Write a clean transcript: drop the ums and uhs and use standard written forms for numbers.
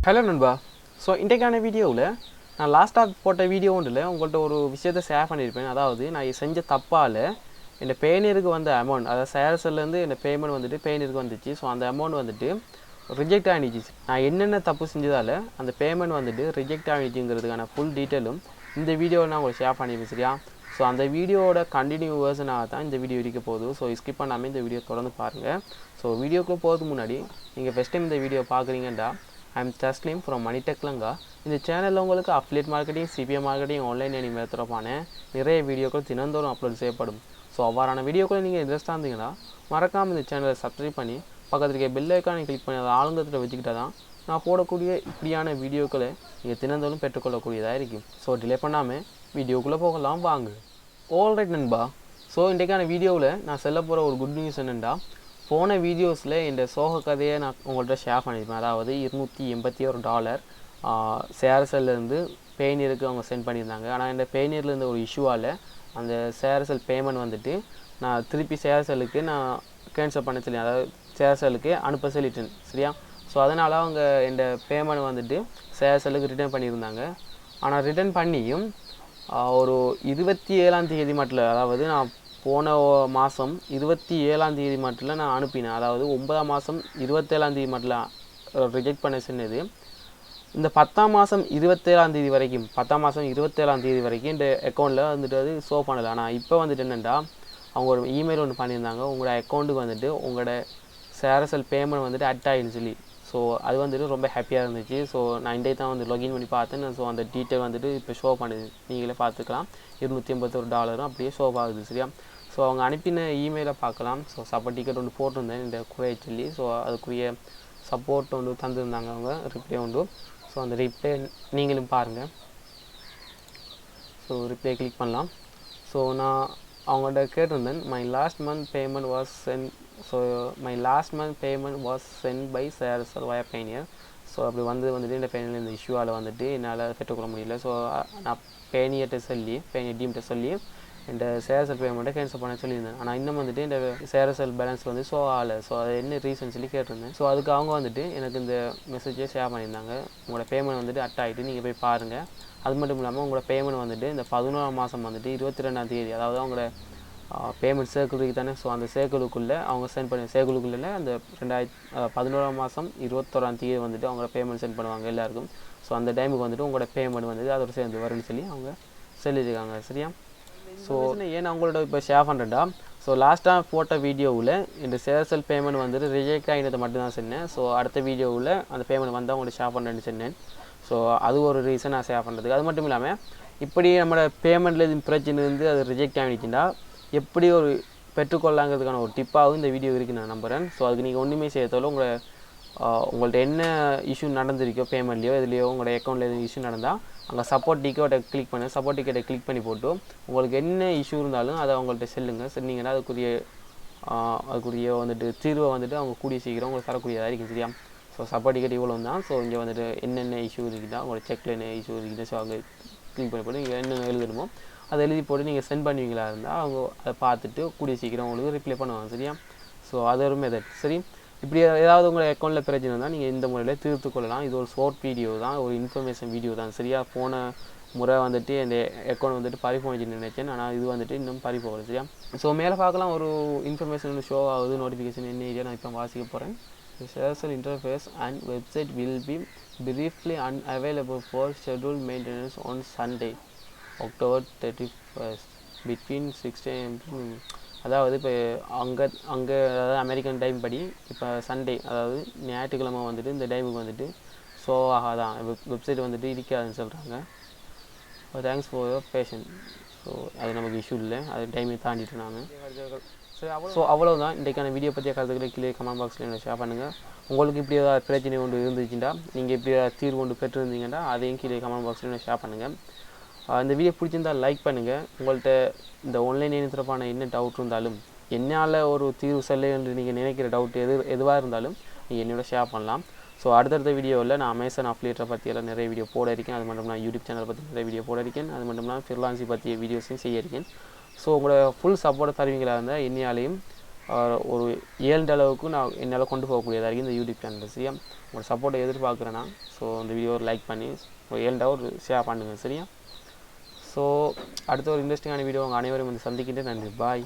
Hello நண்பா. So இன்றைக்கான வீடியோவில் நான் லாஸ்ட்டாக போட்ட வீடியோ ஒன்றில் உங்கள்கிட்ட ஒரு விஷயத்தை ஷேர் பண்ணியிருப்பேன். அதாவது நான் செஞ்ச தப்பால் என் பேனியருக்கு வந்த அமௌண்ட், அதாவது சேல்ஸ்லேருந்து என் பேமெண்ட் வந்துட்டு பேனியருக்கு வந்துச்சு. ஸோ அந்த அமௌண்ட் வந்துட்டு ரிஜெக்ட் ஆகிடுச்சு. நான் என்னென்ன தப்பு செஞ்சதால் அந்த பேமெண்ட் வந்துட்டு ரிஜெக்ட் ஆகிடுச்சுங்கிறதுக்கான ஃபுல் டீட்டெயிலும் இந்த வீடியோவில் நான் உங்களுக்கு ஷேர் பண்ணியிருப்பேன். சரியா? ஸோ அந்த வீடியோவோட கண்டினியூ வேர்ஷனாக தான் இந்த வீடியோ இருக்க போகுது. ஸோ ஸ்கிப் பண்ணாமல் இந்த வீடியோ தொடர்ந்து பாருங்கள். ஸோ வீடியோக்குள்ளே போகிறதுக்கு முன்னாடி நீங்கள் ஃபஸ்ட் டைம் இந்த வீடியோ பார்க்குறீங்கன்னா I'm Tech from Tech Lanka. இந்த சேனலில் உங்களுக்கு affiliate marketing, CPM marketing, online earning தொடர்பான நிறைய வீடியோக்கள் தினந்தோறும் அப்லோட் செய்யப்படும். ஸோ அவ்வாறான வீடியோக்களை நீங்கள் இன்ட்ரெஸ்ட்டாக இருந்தீங்கன்னா மறக்காமல் இந்த சேனலை சப்ஸ்கிரைப் பண்ணி பக்கத்தில் இருக்க பெல் ஐக்கானை கிளிக் பண்ணி அதை ஆளுங்கத்தில் வச்சுக்கிட்டா தான் நான் போடக்கூடிய இப்படியான வீடியோக்களை நீங்கள் தினந்தோறும் பெற்றுக்கொள்ளக்கூடியதாக இருக்கும். ஸோ டிலே பண்ணாமல் வீடியோக்குள்ளே போகலாம் வாங்க. ஆல்ரைட் நண்பா. ஸோ இன்றைக்கான வீடியோவில் நான் சொல்ல போகிற ஒரு குட் நியூஸ் என்னென்னா, போன வீடியோஸில் இந்த சோக கதையை நான் உங்கள்கிட்ட ஷேர் பண்ணியிருப்பேன். அதாவது $281 சேரசல்லேருந்து பேனியருக்கு அவங்க சென்ட் பண்ணியிருந்தாங்க. ஆனால் இந்த பேனியர்லேருந்து ஒரு இஷ்யூவால் அந்த சேரசல் பேமெண்ட் வந்துட்டு நான் திருப்பி சேரசலுக்கு நான் கேன்சல் பண்ண சொல்லி, அதாவது சேரசலுக்கு அனுப்ப சொல்லிட்டேன். சரியா? ஸோ அதனால் அவங்க இந்த பேமெண்ட் வந்துட்டு சேரசலுக்கு ரிட்டர்ன் பண்ணியிருந்தாங்க. ஆனால் ரிட்டர்ன் பண்ணியும் ஒரு 27ஆம் தேதி மட்டும், அதாவது நான் போன மாதம் 27ஆம் தேதி மட்டும் நான் அனுப்பினேன். அதாவது 9ஆம் மாதம் 27ஆம் தேதி மட்டும் ரிஜெக்ட் பண்ண சொன்னது. இந்த 10ஆம் மாதம் 27ஆம் தேதி வரைக்கும், 10ஆம் மாதம் 27ஆம் தேதி வரைக்கும் இந்த அக்கௌண்ட்டில் வந்துட்டு அது ஷோ பண்ணலை. ஆனால் இப்போ வந்துட்டு என்னென்னா, அவங்க ஒரு இமெயில் ஒன்று பண்ணியிருந்தாங்க, உங்களோட அக்கௌண்ட்டுக்கு வந்துட்டு உங்களோட சேரசல் பேமெண்ட் வந்துட்டு அட் ஆகிடுன்னு சொல்லி. ஸோ அது வந்துட்டு ரொம்ப ஹாப்பியாக இருந்துச்சு. ஸோ நான் இன்றைய தான் வந்து லாகின் பண்ணி பார்த்தேன். ஸோ அந்த டீட்டெயில் வந்துட்டு இப்போ ஷோ பண்ணுது, நீங்களே பார்த்துக்கலாம். $281 அப்படியே ஷோ ஆகுது. சரியா? ஸோ அவங்க அனுப்பின இமெயிலை பார்க்கலாம். ஸோ சப்போர்ட் டிக்கெட் ஒன்று போட்டிருந்தேன் இந்த குறைய சொல்லி. ஸோ அதுக்குரிய சப்போர்ட் ஒன்று தந்துருந்தாங்க அவங்க, ரிப்ளை உண்டு. ஸோ அந்த ரிப்ளை நீங்களும் பாருங்கள். ஸோ ரிப்ளை கிளிக் பண்ணலாம். ஸோ நான் அவங்கள்ட்ட கேட்டிருந்தேன், my last month payment was sent by சேரசல் வய பேனியர். ஸோ அப்படி வந்துட்டு இந்த பேனியர் இந்த இஷ்யூவால் வந்துட்டு என்னால் பெற்றுக்கொள்ள முடியல. ஸோ நான் பேனியர் டீம்கிட்ட சொல்லி இந்த சேரசல் பேமெண்ட்டை கேன்சல் பண்ண சொல்லியிருந்தேன். ஆனால் இன்னும் வந்துட்டு இந்த சேரசல் பேலன்ஸ் வந்து ஷோ ஆகலை. ஸோ அது என்ன ரீசன் சொல்லி கேட்டிருந்தேன். ஸோ அதுக்கு அவங்க வந்துட்டு எனக்கு இந்த மெசேஜை ஷேர் பண்ணியிருந்தாங்க, உங்களோட பேமெண்ட் வந்துட்டு அட் ஆகிட்டு நீங்கள் போய் பாருங்கள். அது மட்டும் இல்லாமல் உங்களோட பேமெண்ட் வந்துட்டு இந்த 11ஆம் மாதம் வந்துட்டு 22ஆம் தேதி, அதாவது அவங்களோட பேமெண்ட் சர்க்கிளுக்கு தானே. ஸோ அந்த சர்க்கிளுக்குள்ளே அவங்க சென்ட் பண்ணி, சர்க்கிளுக்குள்ளே அந்த 11ஆம் மாதம் 21ஆம் தேதி வந்துட்டு அவங்களோட பேமெண்ட் சென்ட் பண்ணுவாங்க எல்லாருக்கும். ஸோ அந்த டைமுக்கு வந்துட்டு உங்களோட பேமெண்ட் வந்துட்டு அதோட சேர்ந்து வரும்னு சொல்லி அவங்க சொல்லியிருக்காங்க. சரியா? ஸோ ஏன் அவங்களோட இப்போ ஷேர் பண்ணுறேன்டா, ஸோ லாஸ்ட்டாக போட்ட வீடியோவில் இந்த சேரசல் பேமெண்ட் வந்துட்டு ரிஜெக்ட் ஆகினதை மட்டும்தான் சொன்னேன். ஸோ அடுத்த வீடியோவில் அந்த பேமெண்ட் வந்து அவங்கள்ட்ட ஷேர் பண்ணுறேன்னு சொன்னேன். ஸோ அது ஒரு ரீசன் நான் ஷேர் பண்ணுறதுக்கு. அது மட்டும் இல்லாமல் இப்படி நம்மளோட பேமெண்ட்டில் இது பிரச்சனை இருந்து அது ரிஜெக்ட் ஆகிடுச்சுன்னா எப்படி ஒரு பெற்றுக்கொள்ளாங்கிறதுக்கான ஒரு டிப்பாகவும் இந்த வீடியோ இருக்குது நான் நம்புகிறேன். ஸோ அதுக்கு நீங்கள் ஒன்றுமே செய்யத்தோல உங்கள்கிட்ட என்ன இஷ்யூ நடந்திருக்கோ பேமெண்ட்லையோ இதுலையோ உங்களோட அக்கௌண்ட்டில் எதுவும் இஷ்யூ நடந்தால் அங்கே சப்போர்ட் டிக்கெட்டை கிளிக் பண்ணி கிளிக் பண்ணி போட்டு உங்களுக்கு என்ன இஷ்யூ இருந்தாலும் அதை அவங்கள்ட்ட சொன்னீங்கன்னா அதுக்குரிய வந்துட்டு தீர்வை வந்துட்டு அவங்க கூடிய சீக்கிரம் உங்களுக்கு தரக்கூடியதாக இருக்கும். சரியா? ஸோ சப்போர்ட் டிக்கெட் இவ்வளோ தான். ஸோ இங்கே வந்துட்டு என்னென்ன இஷ்யூ இருக்குதா, உங்களோட செக்கில் என்ன இஷ்யூ இருக்குது, ஸோ அவங்க கிளிக் பண்ணி போட்டு நீங்கள் என்னென்ன எழுதணுமோ அதை எழுதி போட்டு நீங்கள் சென்ட் பண்ணுவீங்களா இருந்தால் அவங்க அதை பார்த்துட்டு கூடிய சீக்கிரம் உங்களுக்கு ரிப்ளை பண்ணுவாங்க. சரியா? ஸோ அது ஒரு மெத்தட். சரி, இப்படி ஏதாவது உங்கள் அக்கௌண்ட்டில் பிரச்சனை தான் நீங்கள் இந்த முறையில் தீர்த்து கொள்ளலாம். இது ஒரு ஷார்ட் வீடியோ தான், ஒரு இன்ஃபர்மேஷன் வீடியோ தான். சரியா? போன முறை வந்துட்டு இந்த அக்கௌண்ட் வந்துட்டு பறிப்போச்சுன்னு நினைச்சேன், ஆனால் இது வந்துட்டு இன்னும் பறிப்போகல. சரியா? ஸோ மேலே பார்க்கலாம், ஒரு இன்ஃபர்மேஷன் ஷோ ஆகுது, நோட்டிஃபிகேஷன் என்ன ஏரியா நான் இப்போ வாசிக்க போகிறேன். The Shreasale interface and website will be briefly unavailable for scheduled maintenance on Sunday, October 31st between 6 AM. அதாவது இப்போ அங்கே அதாவது அமெரிக்கன் டைம் படி இப்போ சண்டே, அதாவது ஞாயிற்றுக்கிழமை வந்துட்டு இந்த டைமுக்கு வந்துட்டு ஸோ ஆகாதான், வெப்சைட் வந்துட்டு இருக்காதுன்னு சொல்கிறாங்க. Thanks for your fashion. So அது நமக்கு இஷ்யூ இல்லை, அது டைமை தாண்டிட்டு நாங்கள். ஸோ அவ்வளோதான். இன்றைக்கான வீடியோ பற்றிய கருத்துக்களை கீழே கமெண்ட் பாக்ஸில் என்ன ஷேர் பண்ணுங்கள். உங்களுக்கு இப்படி ஏதாவது பிரச்சனை ஒன்று இருந்துச்சுன்னா, நீங்கள் இப்படி ஏதாவது தீர்வு ஒன்று பெற்றிருந்தீங்கன்னா அதையும் கீழே கமெண்ட் பாக்ஸில் என்ன ஷேர் பண்ணுங்கள். இந்த வீடியோ பிடிச்சிருந்தால் லைக் பண்ணுங்கள். உங்கள்கிட்ட இந்த ஆன்லைன் தொடர்பான என்ன டவுட் இருந்தாலும், என்னால் ஒரு தீர்வு சொல்ல என்று நீங்கள் நினைக்கிற டவுட் எதுவாக இருந்தாலும் நீங்கள் என்னோட ஷேர் பண்ணலாம். ஸோ அடுத்தடுத்த வீடியோவில் நான் அமேசான் அஃபிலியேட்டரை பற்றியெல்லாம் நிறைய வீடியோ போட இருக்கேன். அது மட்டும் நான் யூடியூப் சேனலை பற்றி நிறைய வீடியோ போட இருக்கேன். அது மட்டும் நான் ஃப்ரீலான்சிங் பற்றிய வீடியோஸையும் செய்ய இருக்கேன். ஸோ உங்களோட ஃபுல் சப்போர்ட்டை தருவீங்களா இருந்தால் என்னையாலையும் ஒரு 7 அளவுக்கு நான் என்னால் கொண்டு போகக்கூடியதாக இருக்குது இந்த யூடியூப் சேனல். சரியா, உங்களோட சப்போர்ட்டை எதிர்பார்க்குறேன்னா. ஸோ இந்த வீடியோ லைக் பண்ணி ஒரு 7 ஒரு ஷேர் பண்ணுங்கள். சரியா, ஸோ அடுத்த ஒரு இன்ட்ரெஸ்டிங்கான வீடியோ உங்கள் அனைவரும் வந்து சந்திக்கின்றேன். நன்றி, பாய்.